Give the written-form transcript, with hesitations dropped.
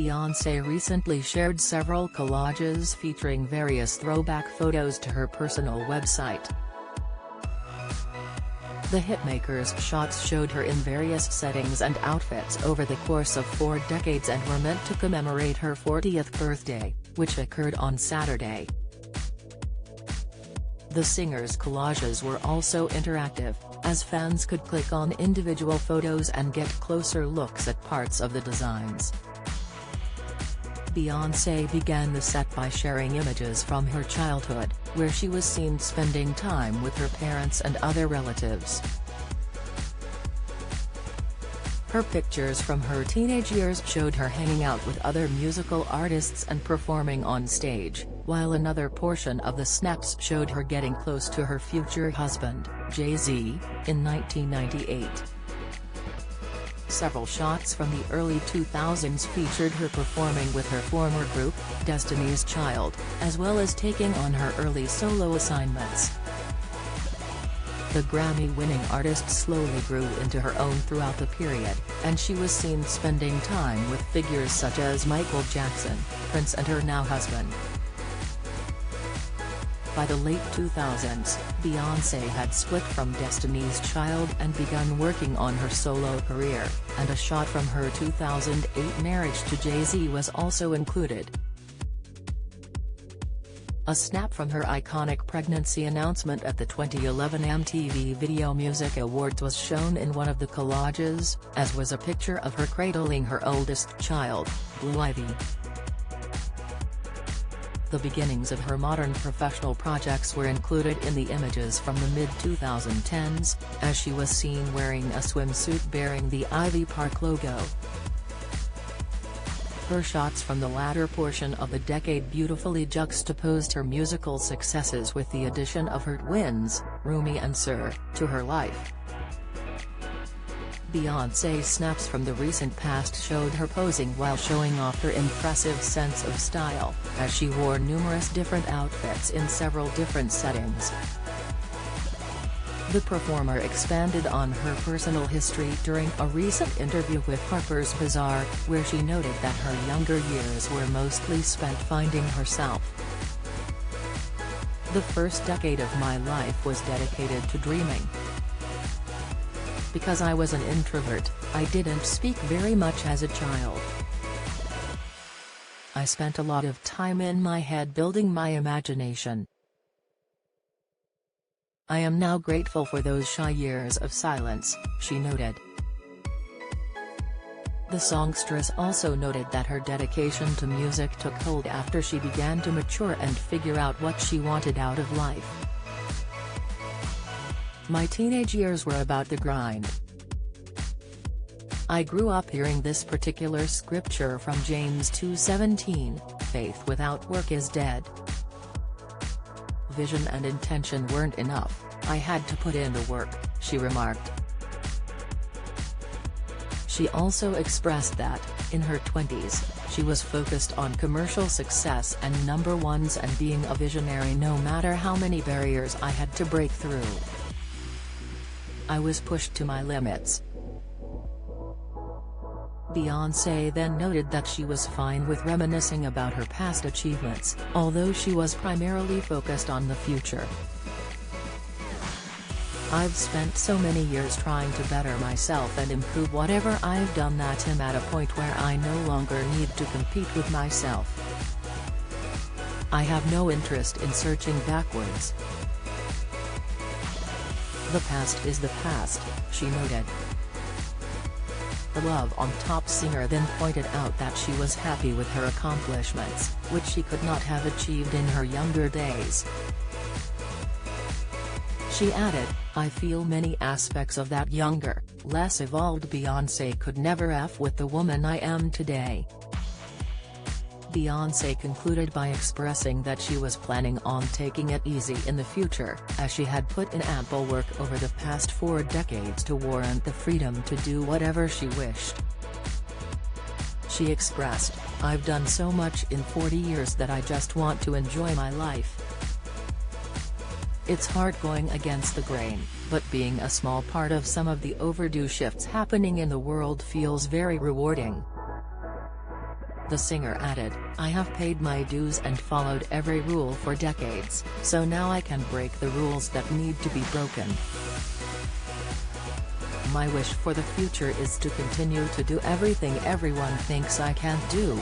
Beyonce recently shared several collages featuring various throwback photos to her personal website. The hitmaker's shots showed her in various settings and outfits over the course of 4 decades and were meant to commemorate her 40th birthday, which occurred on Saturday. The singer's collages were also interactive, as fans could click on individual photos and get closer looks at parts of the designs. Beyonce began the set by sharing images from her childhood, where she was seen spending time with her parents and other relatives. Her pictures from her teenage years showed her hanging out with other musical artists and performing on stage, while another portion of the snaps showed her getting close to her future husband, Jay-Z, in 1998. Several shots from the early 2000s featured her performing with her former group, Destiny's Child, as well as taking on her early solo assignments. The Grammy-winning artist slowly grew into her own throughout the period, and she was seen spending time with figures such as Michael Jackson, Prince and her now husband. By the late 2000s, Beyonce had split from Destiny's Child and begun working on her solo career, and a shot from her 2008 marriage to Jay-Z was also included. A snap from her iconic pregnancy announcement at the 2011 MTV Video Music Awards was shown in one of the collages, as was a picture of her cradling her oldest child, Blue Ivy. The beginnings of her modern professional projects were included in the images from the mid-2010s, as she was seen wearing a swimsuit bearing the Ivy Park logo. Her shots from the latter portion of the decade beautifully juxtaposed her musical successes with the addition of her twins, Rumi and Sir, to her life. Beyonce's snaps from the recent past showed her posing while showing off her impressive sense of style, as she wore numerous different outfits in several different settings. The performer expanded on her personal history during a recent interview with Harper's Bazaar, where she noted that her younger years were mostly spent finding herself. "The first decade of my life was dedicated to dreaming. Because I was an introvert, I didn't speak very much as a child. I spent a lot of time in my head building my imagination. I am now grateful for those shy years of silence," she noted. The songstress also noted that her dedication to music took hold after she began to mature and figure out what she wanted out of life. "My teenage years were about the grind. I grew up hearing this particular scripture from James 2:17, faith without work is dead. Vision and intention weren't enough, I had to put in the work," she remarked. She also expressed that, in her 20s, she was focused on commercial success and number ones and being a visionary no matter how many barriers I had to break through. "I was pushed to my limits." Beyonce then noted that she was fine with reminiscing about her past achievements, although she was primarily focused on the future. "I've spent so many years trying to better myself and improve whatever I've done that I'm at a point where I no longer need to compete with myself. I have no interest in searching backwards. The past is the past," she noted. The Love on Top singer then pointed out that she was happy with her accomplishments, which she could not have achieved in her younger days. She added, "I feel many aspects of that younger, less evolved Beyonce could never F with the woman I am today." Beyonce concluded by expressing that she was planning on taking it easy in the future, as she had put in ample work over the past 4 decades to warrant the freedom to do whatever she wished. She expressed, "I've done so much in 40 years that I just want to enjoy my life. It's hard going against the grain, but being a small part of some of the overdue shifts happening in the world feels very rewarding." The singer added, "I have paid my dues and followed every rule for decades, so now I can break the rules that need to be broken. My wish for the future is to continue to do everything everyone thinks I can't do."